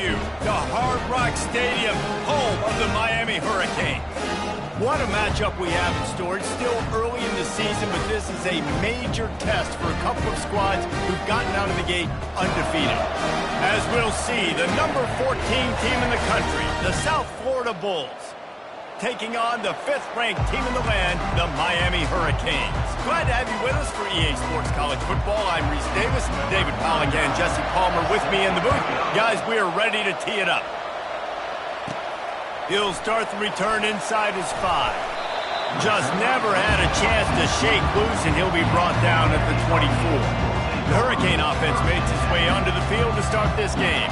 you, the Hard Rock Stadium, home of the Miami Hurricanes. What a matchup we have in store. It's still early in the season, but this is a major test for a couple of squads who've gotten out of the gate undefeated. As we'll see, the number 14 team in the country, the South Florida Bulls, taking on the 5th-ranked team in the land, the Miami Hurricanes. Glad to have you with us for EA Sports College Football. I'm Reese Davis, David Pollock, and Jesse Palmer with me in the booth. Guys, we are ready to tee it up. He'll start the return inside his 5. Just never had a chance to shake loose, and he'll be brought down at the 24. The Hurricane offense makes its way onto the field to start this game.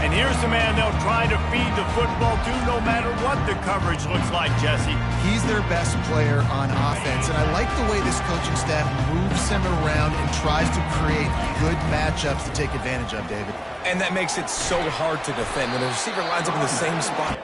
And here's the man they'll try to feed the football to no matter what the coverage looks like, Jesse. He's their best player on offense, and I like the way this coaching staff moves him around and tries to create good matchups to take advantage of, David. And that makes it so hard to defend when the receiver lines up in the same spot.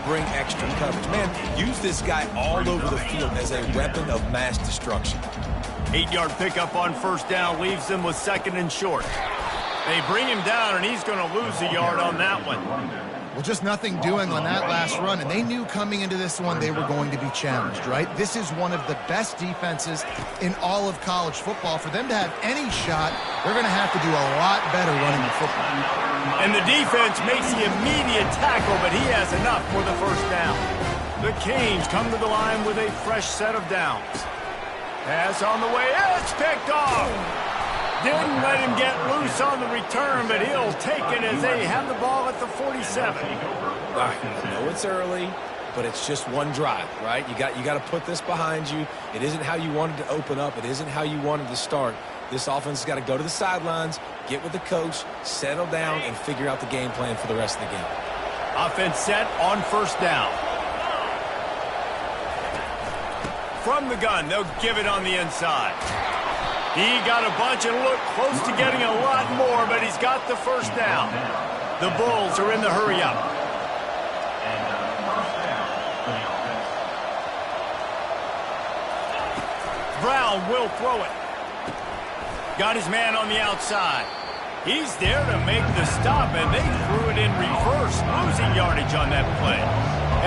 Bring extra coverage. Man, use this guy all over the field as a weapon of mass destruction. 8-yard pickup on first down leaves them with 2nd and short. They bring him down, and he's going to lose a yard on that one. Well, just nothing doing on that last run, and they knew coming into this one they were going to be challenged, right? This is one of the best defenses in all of college football. For them to have any shot, they're going to have to do a lot better running the football. And the defense makes the immediate tackle, but he has enough for the first down. The Canes come to the line with a fresh set of downs. Pass on the way, it's picked off. Didn't let him get loose on the return, but he'll take it as they have the ball at the 47. I know it's early, but it's just one drive, right? You got to put this behind you. It isn't how you wanted to open up. It isn't how you wanted to start. This offense has got to go to the sidelines, get with the coach, settle down, and figure out the game plan for the rest of the game. Offense set on first down. From the gun, they'll give it on the inside. He got a bunch and looked close to getting a lot more, but he's got the first down. The Bulls are in the hurry-up. Brown will throw it. Got his man on the outside. He's there to make the stop, and they threw it in reverse, losing yardage on that play.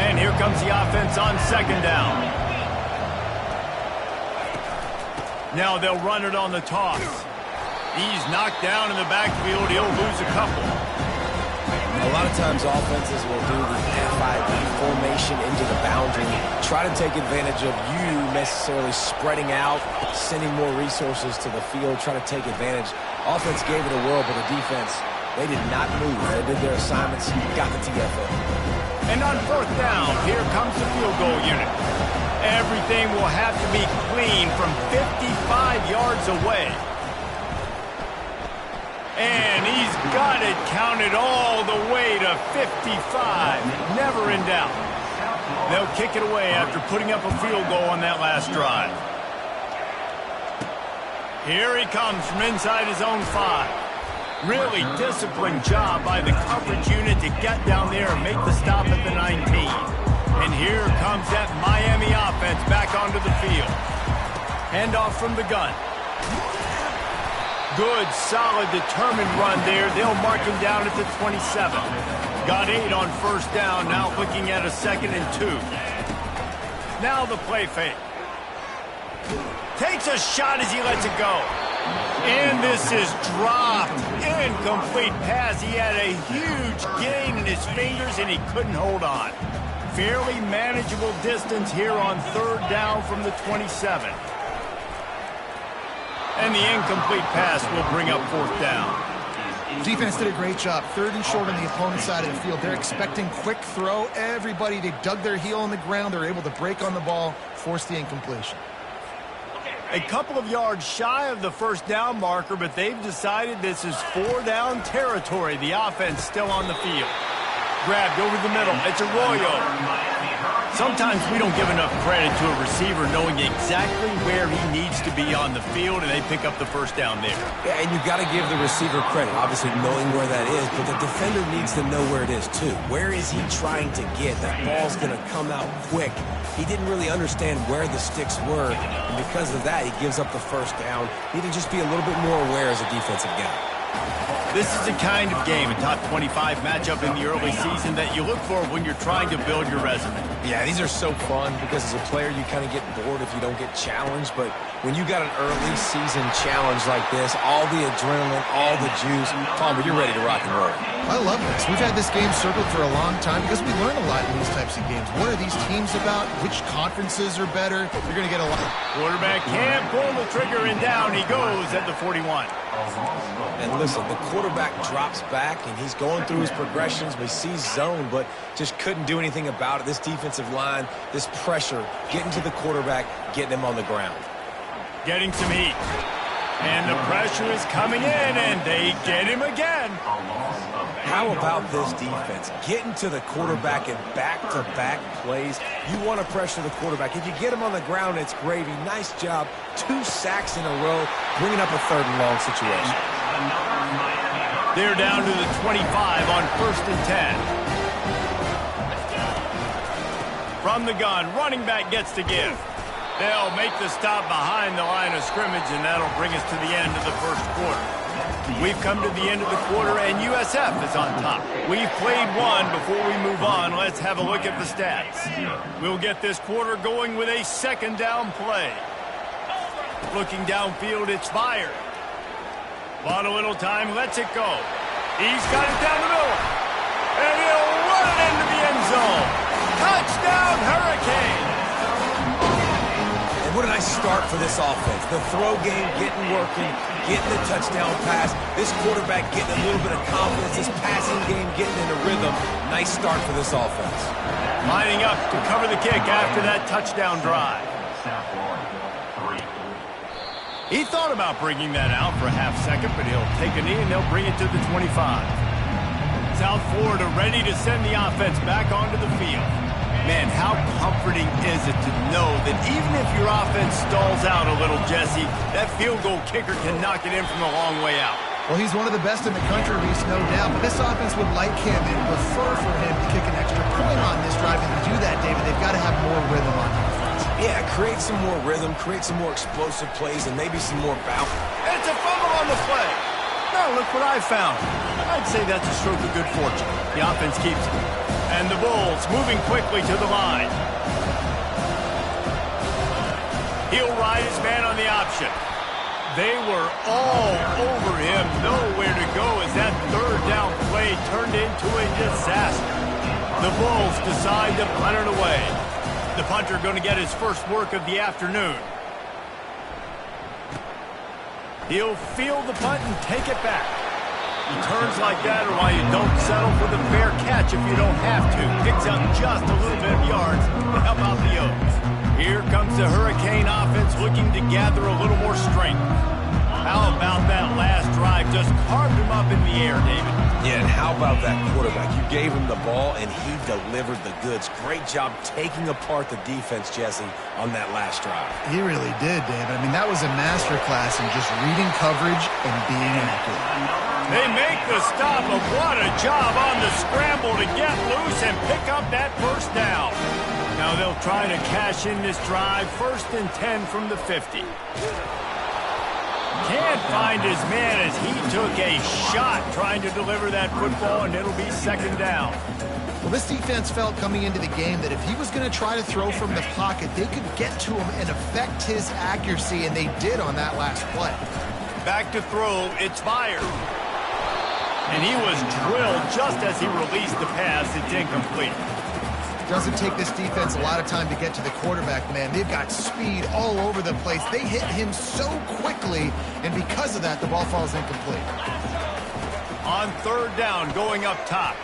And here comes the offense on 2nd down. Now they'll run it on the toss. He's knocked down in the backfield. He'll lose a couple. A lot of times offenses will do the FIB formation into the boundary, try to take advantage of you necessarily spreading out, sending more resources to the field, trying to take advantage. Offense gave it a whirl, but the defense, they did not move. They did their assignments, got the TFL. And on 4th down, here comes the field goal unit. Everything will have to be clean from 55 yards away. And he's got it counted all the way to 55. Never in doubt. They'll kick it away after putting up a field goal on that last drive. Here he comes from inside his own 5. Really disciplined job by the coverage unit to get down there and make the stop at the 19. And here comes that Miami offense back onto the field. Handoff from the gun. Good, solid, determined run there. They'll mark him down at the 27. Got 8 on first down. Now looking at a 2nd and 2. Now the play fake. Takes a shot as he lets it go. And this is dropped. Incomplete pass. He had a huge gain in his fingers and he couldn't hold on. Fairly manageable distance here on 3rd down from the 27. And the incomplete pass will bring up 4th down. Defense did a great job. 3rd and short on the opponent's side of the field. They're expecting quick throw. Everybody, they dug their heel on the ground. They're able to break on the ball, force the incompletion. A couple of yards shy of the 1st down marker, but they've decided this is 4 down territory. The offense still on the field. Grabbed over the middle. It's Arroyo. Sometimes we don't give enough credit to a receiver knowing exactly where he needs to be on the field, and they pick up the 1st down there. Yeah, and you've got to give the receiver credit, obviously knowing where that is, but the defender needs to know where it is too. Where is he trying to get? That ball's going to come out quick. He didn't really understand where the sticks were, and because of that, he gives up the 1st down. Need to just be a little bit more aware as a defensive guy. This is the kind of game, a top 25 matchup in the early season, that you look for when you're trying to build your resume. Yeah, these are so fun because as a player, you kind of get bored if you don't get challenged. But when you got an early season challenge like this, all the adrenaline, all the juice, Palmer, you're ready to rock and roll. I love this. We've had this game circled for a long time because we learn a lot in these types of games. What are these teams about? Which conferences are better? You're going to get a lot. Quarterback can't pull the trigger, and down he goes at the 41. And listen, the quarterback drops back, and he's going through his progressions. We see zone, but just couldn't do anything about it. This defensive line, this pressure, getting to the quarterback, getting him on the ground. Getting some heat. And the pressure is coming in, and they get him again. How about this defense? Getting to the quarterback in back-to-back plays. You want to pressure the quarterback. If you get him on the ground, it's gravy. Nice job. 2 sacks in a row, bringing up a 3rd and long situation. They're down to the 25 on 1st and 10. From the gun, running back gets to give. They'll make the stop behind the line of scrimmage, and that'll bring us to the end of the 1st quarter. We've come to the end of the quarter, and USF is on top. We've played one. Before we move on, let's have a look at the stats. We'll get this quarter going with a 2nd down play. Looking downfield, it's fired. Bought a little time, lets it go. He's got it down the middle. And he'll run it into the end zone. Touchdown, Hurricane! And what a nice start for this offense. The throw game getting working, getting the touchdown pass. This quarterback getting a little bit of confidence. This passing game getting in a rhythm. Nice start for this offense. Lining up to cover the kick after that touchdown drive. He thought about bringing that out for a half second, but he'll take a knee and they'll bring it to the 25. South Florida ready to send the offense back onto the field. Man, how comforting is it to know that even if your offense stalls out a little, Jesse, that field goal kicker can knock it in from a long way out. Well, he's one of the best in the country, Reese, no doubt. But this offense would like him and prefer for him to kick an extra point on this drive. And to do that, David, they've got to have more rhythm on offense. Yeah, create some more rhythm, create some more explosive plays, and maybe some more bounce. And it's a fumble on the play. Now look what I found. I'd say that's a stroke of good fortune. The offense keeps it. And the Bulls moving quickly to the line. He'll ride his man on the option. They were all over him. Nowhere to go as that 3rd down play turned into a disaster. The Bulls decide to punt it away. The punter going to get his first work of the afternoon. He'll field the punt and take it back. Turns like that are why you don't settle for the fair catch if you don't have to. Picks up just a little bit of yards to help out the Oaks. Here comes the Hurricane offense looking to gather a little more strength. How about that last drive? drive just carved him up in the air, David. Yeah, and how about that quarterback? You gave him the ball, and he delivered the goods. Great job taking apart the defense, Jesse, on that last drive. He really did, David. I mean, that was a masterclass in just reading coverage and being accurate. They make the stop, but what a job on the scramble to get loose and pick up that first down. Now they'll try to cash in this drive, 1st and 10 from the 50. Can't find his man as he took a shot trying to deliver that football, and it'll be 2nd down. Well, this defense felt coming into the game that if he was going to try to throw from the pocket, they could get to him and affect his accuracy, and they did on that last play. Back to throw, it's fired. And he was drilled just as he released the pass. It's incomplete. Doesn't take this defense a lot of time to get to the quarterback, man. They've got speed all over the place. They hit him so quickly, and because of that, the ball falls incomplete. On 3rd down, going up top.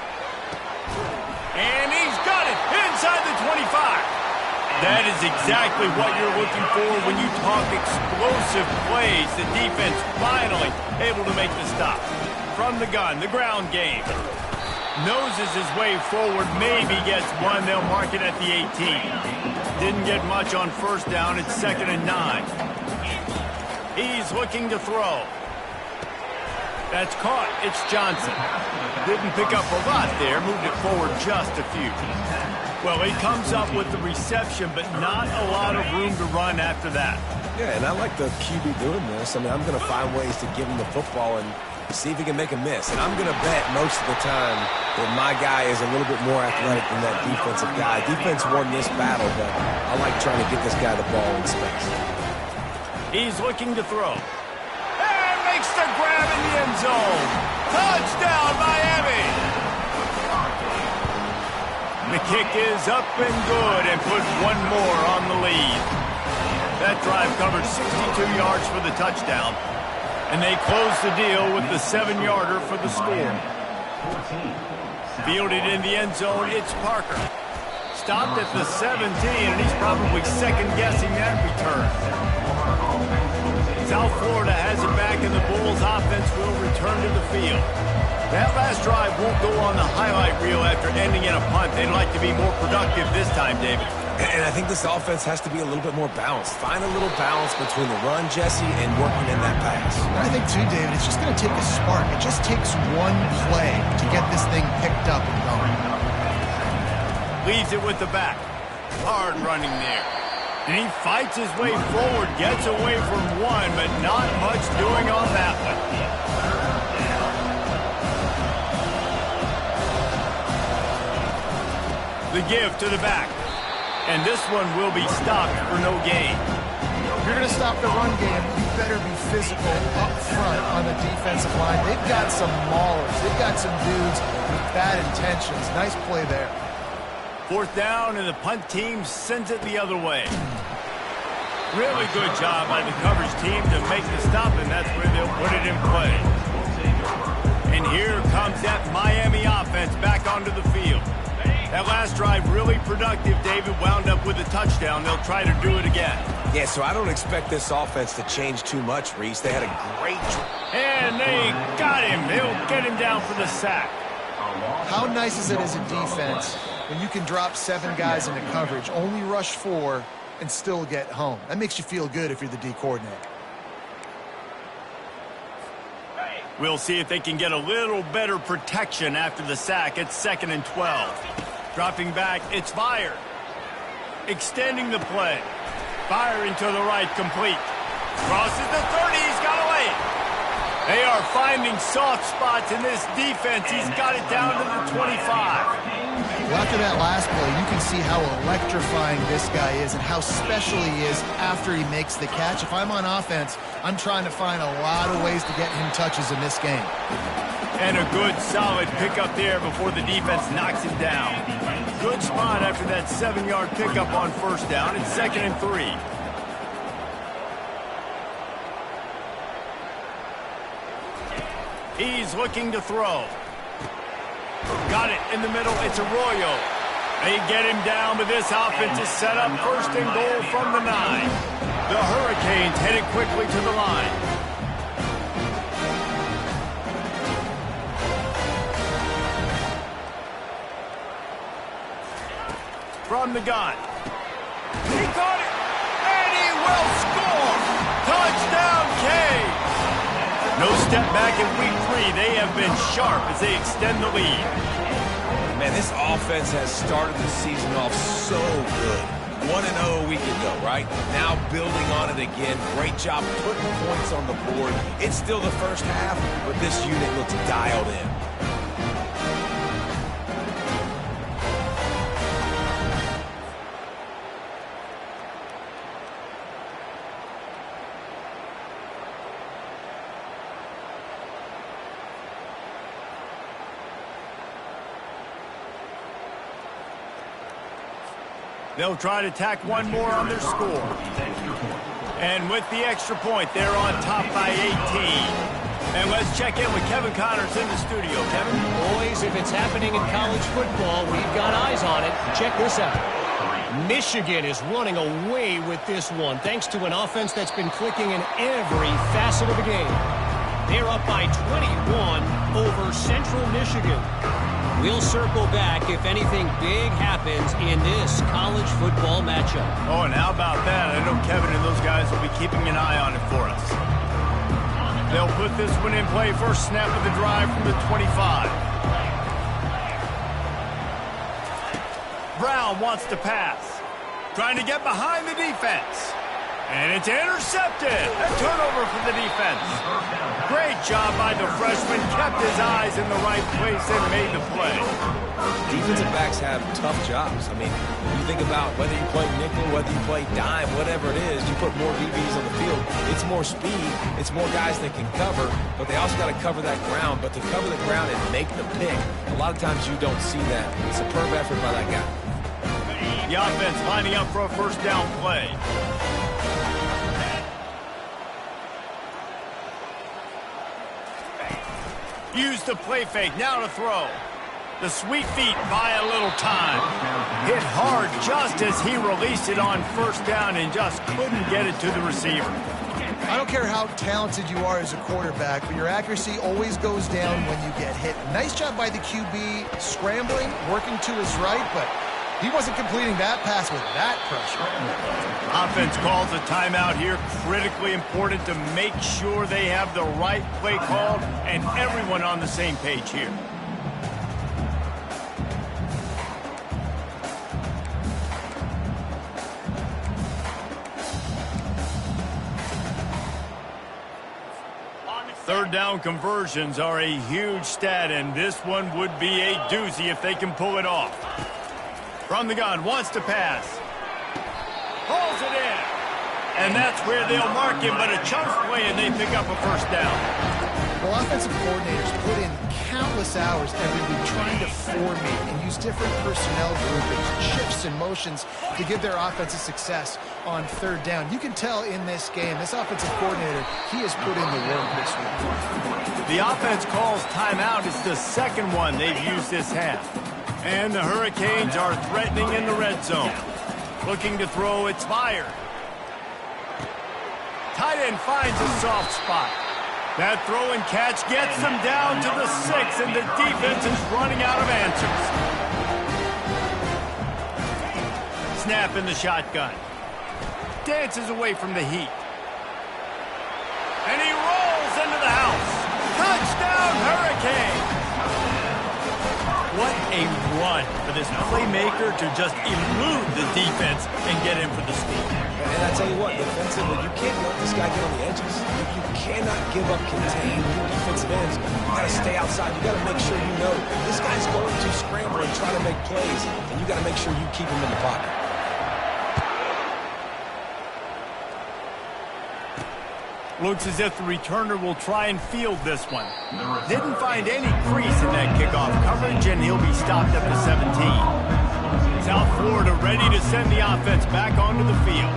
And he's got it inside the 25. That is exactly what you're looking for when you talk explosive plays. The defense finally able to make the stop. From the gun, the ground game. Noses his way forward, maybe gets one. They'll mark it at the 18. Didn't get much on 1st down. It's 2nd and 9. He's looking to throw. That's caught. It's Johnson. Didn't pick up a lot there. Moved it forward just a few. Well, he comes up with the reception, but not a lot of room to run after that. Yeah, and I like the QB doing this. I mean, I'm going to find ways to give him the football and see if he can make a miss. And I'm going to bet most of the time that my guy is a little bit more athletic than that defensive guy. Defense won this battle, but I like trying to get this guy the ball in space. He's looking to throw. And makes the grab in the end zone. Touchdown, Miami! The kick is up and good and put one more on the lead. That drive covered 62 yards for the touchdown. And they close the deal with the 7-yarder for the score. Fielded in the end zone, it's Parker. Stopped at the 17, and he's probably second-guessing that return. South Florida has it back, and the Bulls offense will return to the field. That last drive won't go on the highlight reel after ending in a punt. They'd like to be more productive this time, David. And I think this offense has to be a little bit more balanced. Find a little balance between the run, Jesse, and working in that pass. I think, too, David, it's just going to take a spark. It just takes one play to get this thing picked up and going. Leaves it with the back. Hard running there. And he fights his way forward, gets away from one, but not much doing on that one. The give to the back. And this one will be stopped for no gain. If you're going to stop the run game, you better be physical up front on the defensive line. They've got some maulers. They've got some dudes with bad intentions. Nice play there. 4th down, and the punt team sends it the other way. Really good job by the coverage team to make the stop, and that's where they'll put it in play. And here comes that Miami offense back onto the field. That last drive really productive. David wound up with a touchdown. They'll try to do it again. Yeah, so I don't expect this offense to change too much, Reese. They had a great... And they got him. They'll get him down for the sack. How nice is it as a defense when you can drop 7 guys into coverage, only rush 4, and still get home? That makes you feel good if you're the D coordinator. We'll see if they can get a little better protection after the sack. It's 2nd and 12. Dropping back, it's fired. Extending the play. Firing to the right, complete. Crosses the 30, he's got away. They are finding soft spots in this defense. He's got it down to the 25. Well, after that last play, you can see how electrifying this guy is and how special he is after he makes the catch. If I'm on offense, I'm trying to find a lot of ways to get him touches in this game. And a good, solid pickup there before the defense knocks him down. Good spot after that 7-yard pickup on 1st down. It's 2nd and 3. He's looking to throw. Got it in the middle. It's Arroyo. They get him down, but this offense is set up 1st and goal from the 9. The Hurricanes headed quickly to the line. from the gun. He caught it, and he will score! Touchdown, Cade! No step back in week 3. They have been sharp as they extend the lead. Man, this offense has started the season off so good. 1-0 a week ago, right? Now building on it again. Great job putting points on the board. It's still the first half, but this unit looks dialed in. They'll try to tack one more on their score. And with the extra point, they're on top by 18. And let's check in with Kevin Connors in the studio. Kevin? Boys, if it's happening in college football, we've got eyes on it. Check this out. Michigan is running away with this one, thanks to an offense that's been clicking in every facet of the game. They're up by 21 over Central Michigan. We'll circle back if anything big happens in this college football matchup. Oh, and how about that? I know Kevin and those guys will be keeping an eye on it for us. They'll put this one in play. First snap of the drive from the 25. Brown wants to pass. Trying to get behind the defense. And it's intercepted. A turnover for the defense. Great job by the freshman. Kept his eyes in the right place and made the play. Defensive backs have tough jobs. I mean, you think about whether you play nickel, whether you play dime, whatever it is, you put more DBs on the field. It's more speed. It's more guys that can cover, but they also got to cover that ground. But to cover the ground and make the pick, a lot of times you don't see that. Superb effort by that guy. The offense lining up for a first down play. Use the play fake, now to throw. The sweet feet buy a little time. Hit hard just as he released it on first down and just couldn't get it to the receiver. I don't care how talented you are as a quarterback, but your accuracy always goes down when you get hit. Nice job by the QB scrambling, working to his right, but he wasn't completing that pass with that pressure. Offense calls a timeout here. Critically important to make sure they have the right play called and everyone on the same page here. Third down conversions are a huge stat, and this one would be a doozy if they can pull it off. From the gun, wants to pass. Pulls it in. And that's where they'll mark him, but a chunk play and they pick up a first down. Well, offensive coordinators put in countless hours every week trying to formate and use different personnel groupings, shifts and motions to give their offensive success on third down. You can tell in this game, this offensive coordinator, he has put in the work this week. The offense calls timeout. It's the second one they've used this half. And the Hurricanes are threatening in the red zone. Looking to throw, it's fired. Tight end finds a soft spot. That throw and catch gets them down to the 6, and the defense is running out of answers. Snap in the shotgun. Dances away from the heat. And he rolls into the house. Touchdown, Hurricane! What a run for this playmaker to just elude the defense and get in for the steal. And I tell you what, defensively, you can't let this guy get on the edges. You cannot give up contain your defensive ends. You got to stay outside. You got to make sure you know this guy's going to scramble and try to make plays, and you got to make sure you keep him in the pocket. Looks as if the returner will try and field this one. Didn't find any crease in that kickoff coverage, and he'll be stopped at the 17. South Florida ready to send the offense back onto the field.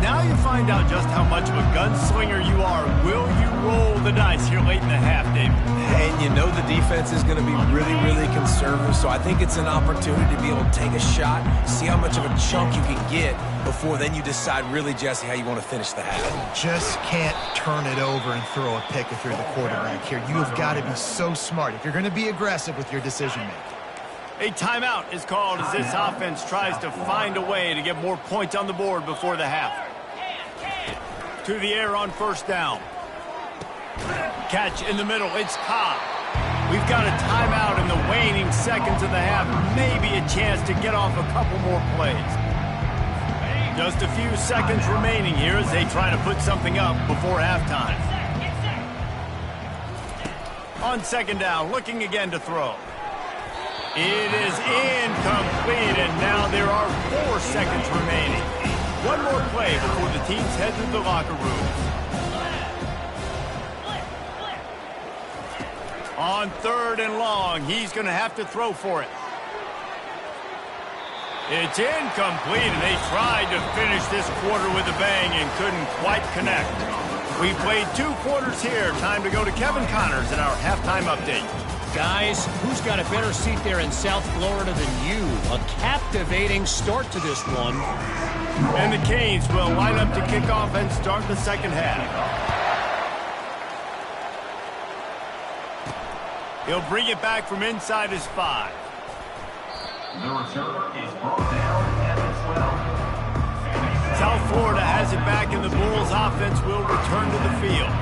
Now you find out just how much of a gunslinger you are. Will you roll the dice here late in the half, David? And you know the defense is going to be really, really conservative, so I think it's an opportunity to be able to take a shot, see how much of a chunk you can get before then you decide really, Jesse, how you want to finish the half. Just can't turn it over and throw a pick if you're the quarterback here. You have got to be so smart if you're going to be aggressive with your decision making. A timeout is called as this offense tries to find a way to get more points on the board before the half. To the air on first down. Catch in the middle. It's Cobb. We've got a timeout in the waning seconds of the half. Maybe a chance to get off a couple more plays. Just a few seconds remaining here as they try to put something up before halftime. On second down, looking again to throw. It is incomplete, and now there are 4 seconds remaining. One more play before the teams head to the locker room. On third and long, he's going to have to throw for it. It's incomplete, and they tried to finish this quarter with a bang and couldn't quite connect. We played 2 quarters here. Time to go to Kevin Connors in our halftime update. Guys, who's got a better seat there in South Florida than you? A captivating start to this one. And the Canes will line up to kick off and start the second half. He'll bring it back from inside his 5. The return is brought down at the 12. South Florida has it back, and the Bulls offense will return to the field.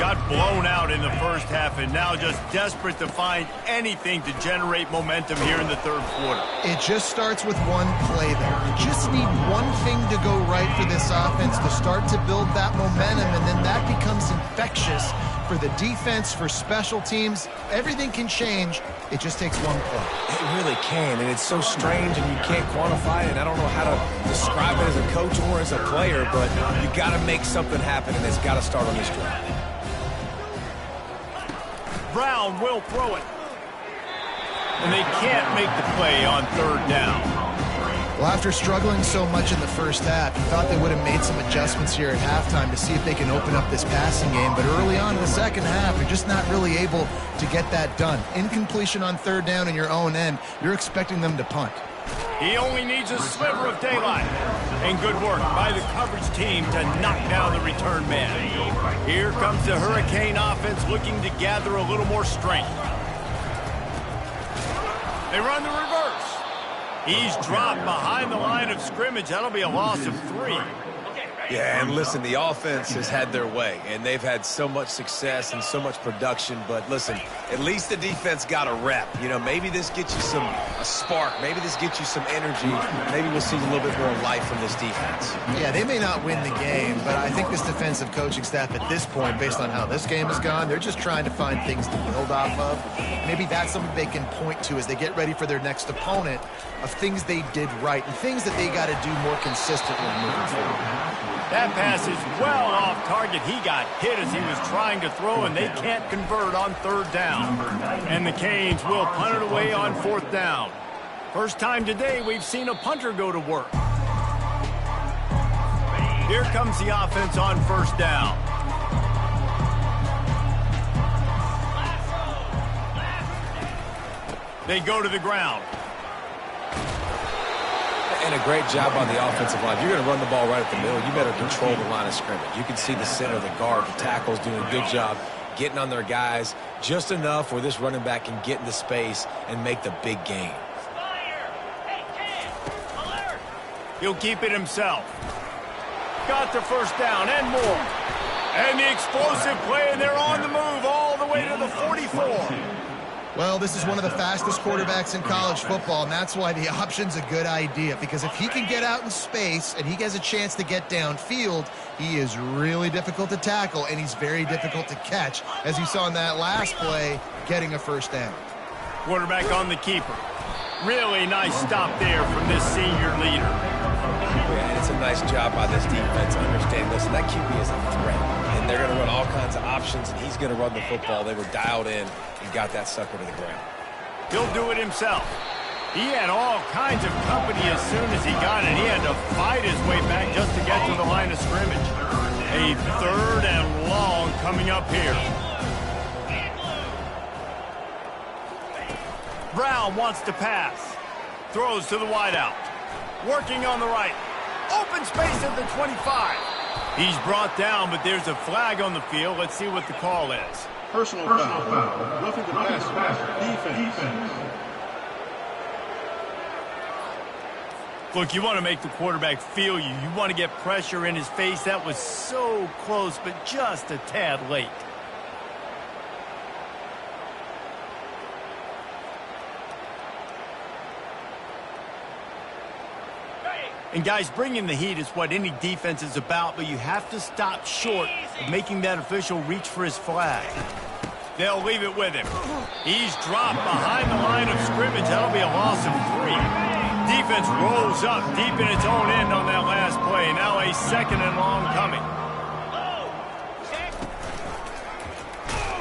Got blown out in the first half and now just desperate to find anything to generate momentum here in the third quarter. It just starts with one play there. You just need one thing to go right for this offense to start to build that momentum, and then that becomes infectious for the defense, for special teams. Everything can change. It just takes one play. It really can, and it's so strange, and you can't quantify it, and I don't know how to describe it as a coach or as a player, but you got to make something happen, and it's got to start on this drive. Brown will throw it. And they can't make the play on third down. Well, after struggling so much in the first half, you thought they would have made some adjustments here at halftime to see if they can open up this passing game. But early on in the second half, they're just not really able to get that done. Incompletion on third down in your own end, you're expecting them to punt. He only needs a sliver of daylight. And good work by the coverage team to knock down the return man. Here comes the Hurricane offense looking to gather a little more strength. They run the reverse. He's dropped behind the line of scrimmage. That'll be a loss of 3. Yeah, and listen, the offense has had their way, and they've had so much success and so much production. But listen, at least the defense got a rep. You know, maybe this gets you a spark. Maybe this gets you some energy. Maybe we'll see a little bit more life from this defense. Yeah, they may not win the game, but I think this defensive coaching staff at this point, based on how this game has gone, they're just trying to find things to build off of. Maybe that's something they can point to as they get ready for their next opponent, of things they did right and things that they got to do more consistently moving forward. That pass is well off target. He got hit as he was trying to throw, and they can't convert on third down. And the Canes will punt it away on fourth down. First time today we've seen a punter go to work. Here comes the offense on first down. They go to the ground. And a great job on the offensive line. If you're going to run the ball right at the middle, you better control the line of scrimmage. You can see the center, the guard, the tackles doing a good job getting on their guys just enough where this running back can get into space and make the big gain. He'll keep it himself. Got the first down and more. And the explosive play, and they're on the move all the way to the 44. Well, this is one of the fastest quarterbacks in college football, and that's why the option's a good idea, because if he can get out in space and he has a chance to get downfield, he is really difficult to tackle, and he's very difficult to catch, as you saw in that last play, getting a first down. Quarterback on the keeper. Really nice stop there from this senior leader. Yeah, it's a nice job by this defense understanding, listen, that QB is a threat, and they're going to run all kinds of options, and he's going to run the football. They were dialed in and got that sucker to the ground. He'll do it himself. He had all kinds of company as soon as he got it. He had to fight his way back just to get to the line of scrimmage. A third and long coming up here. Brown wants to pass. Throws to the wideout. Working on the right. Open space at the 25. He's brought down, but there's a flag on the field. Let's see what the call is. Personal foul. Roughing the passer. Defense. Look, you want to make the quarterback feel you. You want to get pressure in his face. That was so close, but just a tad late. And guys, bringing the heat is what any defense is about, but you have to stop short of making that official reach for his flag. They'll leave it with him. He's dropped behind the line of scrimmage. That'll be a loss of 3. Defense rolls up deep in its own end on that last play. Now a 2nd and long coming.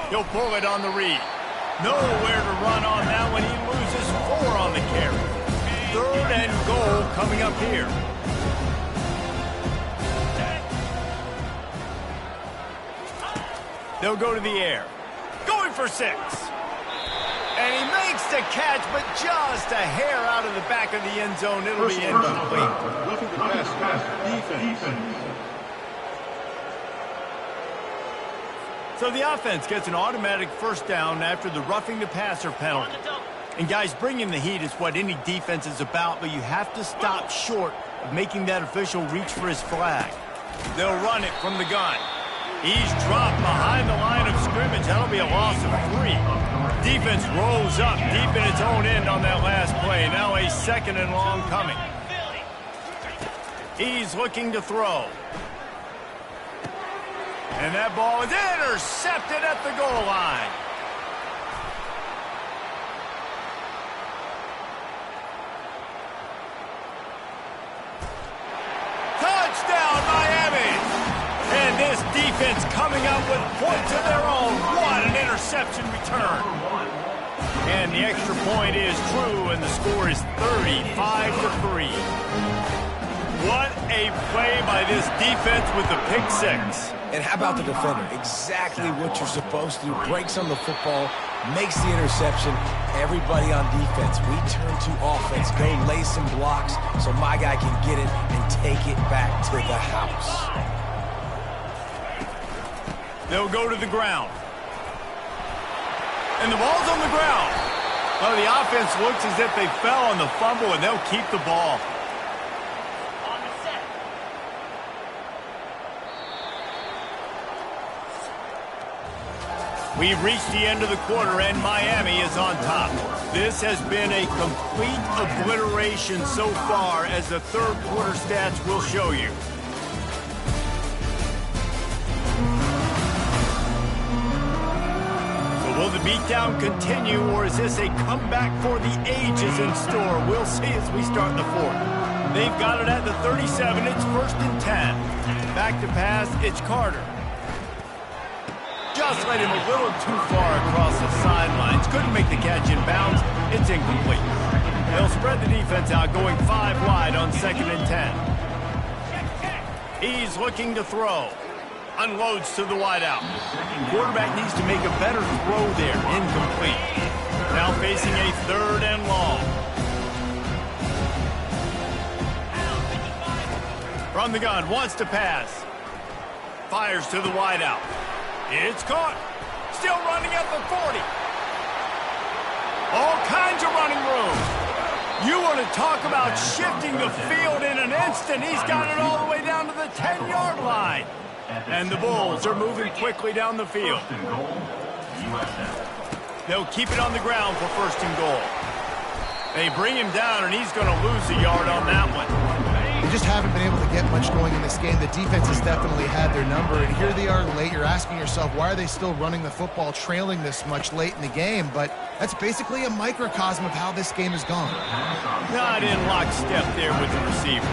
He'll pull it on the read. Nowhere to run on that one. He loses 4 on the carry. 3rd and goal coming up here. They'll go to the air. Going for 6. And he makes the catch, but just a hair out of the back of the end zone. It'll be incomplete. Roughing the pass, defense. So the offense gets an automatic 1st down after the roughing the passer penalty. And guys, bringing the heat is what any defense is about, but you have to stop short of making that official reach for his flag. They'll run it from the gun. He's dropped behind the line of scrimmage. That'll be a loss of 3. Defense rolls up deep in its own end on that last play. Now a 2nd and long coming. He's looking to throw. And that ball is intercepted at the goal line. Touchdown, Miami! And this defense coming up with points of their own. What an interception return. And the extra point is true, and the score is 35-3. What a play by this defense with the pick 6. And how about the defender? Exactly what you're supposed to do. Breaks on the football, makes the interception. Everybody on defense, we turn to offense. Go lay some blocks so my guy can get it and take it back to the house. They'll go to the ground. And the ball's on the ground. Well, the offense looks as if they fell on the fumble, and they'll keep the ball. We've reached the end of the quarter, and Miami is on top. This has been a complete obliteration so far, as the 3rd quarter stats will show you. So will the beatdown continue, or is this a comeback for the ages in store? We'll see as we start the 4th. They've got it at the 37. It's 1st and 10. Back to pass, it's Carter. Just led him a little too far across the sidelines. Couldn't make the catch in bounds. It's incomplete. They'll spread the defense out, going 5 wide on 2nd and 10. He's looking to throw. Unloads to the wideout. Quarterback needs to make a better throw there. Incomplete. Now facing a 3rd and long. From the gun, wants to pass. Fires to the wideout. It's caught. Still running at the 40. All kinds of running room. You want to talk about shifting the field in an instant. He's got it all the way down to the 10-yard line. And the Bulls are moving quickly down the field. They'll keep it on the ground for 1st and goal. They bring him down, and he's going to lose a yard on that one. They just haven't been able to get much going in this game. The defense has definitely had their number, and here they are late. You're asking yourself, why are they still running the football, trailing this much late in the game? But that's basically a microcosm of how this game has gone. Not in lockstep there with the receiver.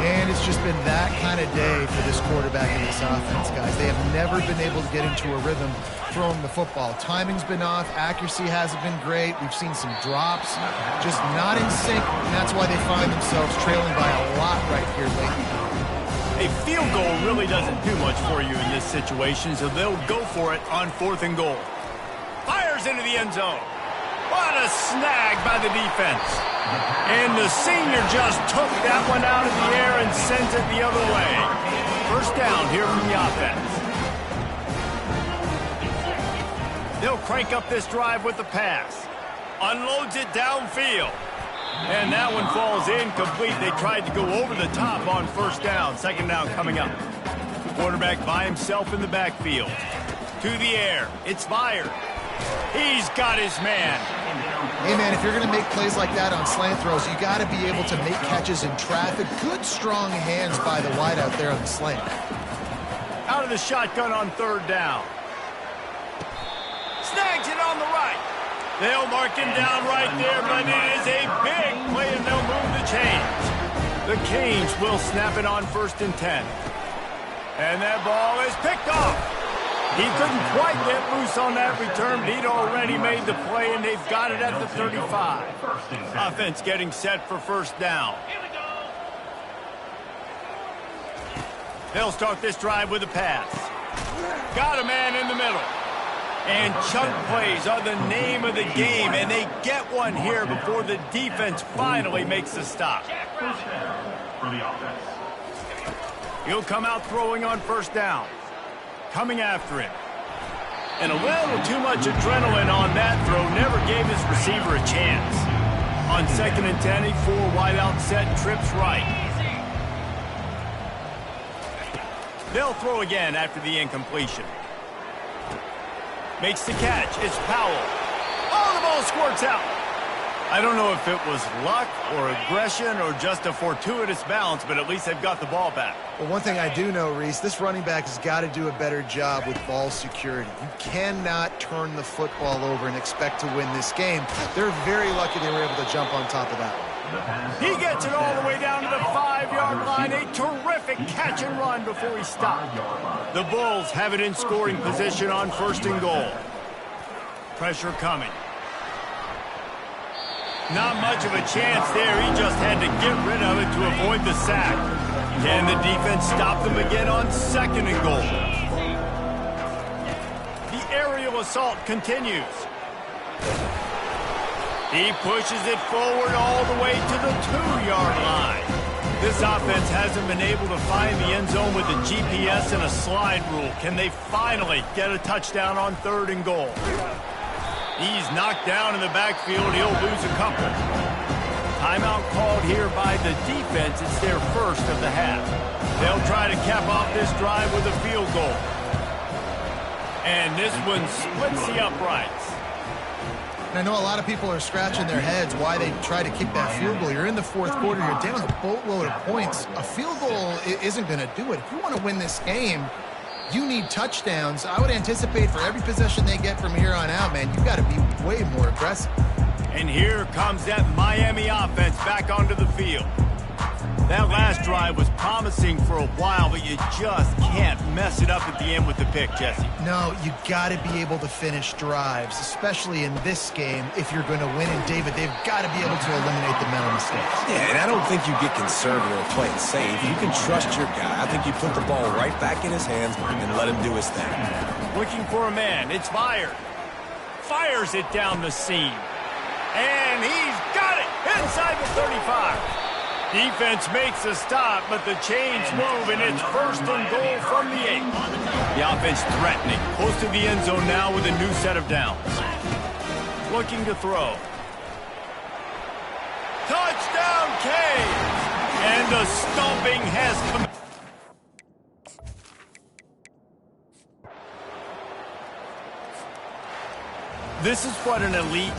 And it's just been that kind of day for this quarterback and this offense, guys. They have never been able to get into a rhythm throwing the football. Timing's been off. Accuracy hasn't been great. We've seen some drops. Just not in sync, and that's why they find themselves trailing by a lot right here lately. A field goal really doesn't do much for you in this situation, so they'll go for it on 4th and goal. Fires into the end zone. What a snag by the defense. And the senior just took that one out of the air and sends it the other way. 1st down here from the offense. They'll crank up this drive with the pass. Unloads it downfield. And that one falls incomplete. They tried to go over the top on first down. Second down coming up. Quarterback by himself in the backfield. To the air. It's fired. He's got his man. Hey, man, if you're going to make plays like that on slant throws, you got to be able to make catches in traffic. Good, strong hands by the wide out there on the slant. Out of the shotgun on third down. Snags it on the right. They'll mark him down right there, but it is a big play, and they'll move the chains. The Canes will snap it on 1st and 10. And that ball is picked off. He couldn't quite get loose on that return, but he'd already made the play, and they've got it at the 35. Offense getting set for first down. They'll start this drive with a pass. Got a man in the middle. And chunk plays are the name of the game, and they get one here before the defense finally makes a stop. For the offense. He'll come out throwing on first down. Coming after him. And a little too much adrenaline on that throw never gave his receiver a chance. On 2nd and 10, a 4 wideout set, trips right. They'll throw again after the incompletion. Makes the catch. It's Powell. Oh, the ball squirts out. I don't know if it was luck or aggression or just a fortuitous bounce, but at least they've got the ball back. Well, one thing I do know, Reese, this running back has got to do a better job with ball security. You cannot turn the football over and expect to win this game. They're very lucky they were able to jump on top of that one. He gets it all the way down to the 5-yard line. A terrific catch and run before he stopped. The Bulls have it in scoring position on 1st and goal. Pressure coming. Not much of a chance there. He just had to get rid of it to avoid the sack. Can the defense stop them again on 2nd and goal? The aerial assault continues. He pushes it forward all the way to the 2-yard line. This offense hasn't been able to find the end zone with the GPS and a slide rule. Can they finally get a touchdown on 3rd and goal? He's knocked down in the backfield. He'll lose a couple. Timeout called here by the defense. It's their first of the half. They'll try to cap off this drive with a field goal. And this one splits the uprights. And I know a lot of people are scratching their heads why they try to kick that field goal. You're in the 4th quarter. You're down a boatload of points. A field goal isn't going to do it. If you want to win this game, you need touchdowns. I would anticipate for every possession they get from here on out, man, you've got to be way more aggressive. And here comes that Miami offense back onto the field. That last drive was promising for a while, but you just can't mess it up at the end with the pick, Jesse. No, you got to be able to finish drives, especially in this game. If you're going to win, and David, they've got to be able to eliminate the mental mistakes. Yeah, and I don't think you get conservative or play it safe. You can trust your guy. I think you put the ball right back in his hands and let him do his thing. Looking for a man. It's fired. Fires it down the seam. And he's got it inside the 35. Defense makes a stop, but the chains move, and it's 1st and goal from the 8. The offense threatening. Close to the end zone now with a new set of downs. Looking to throw. Touchdown, Canes! And the stomping has come. This is what an elite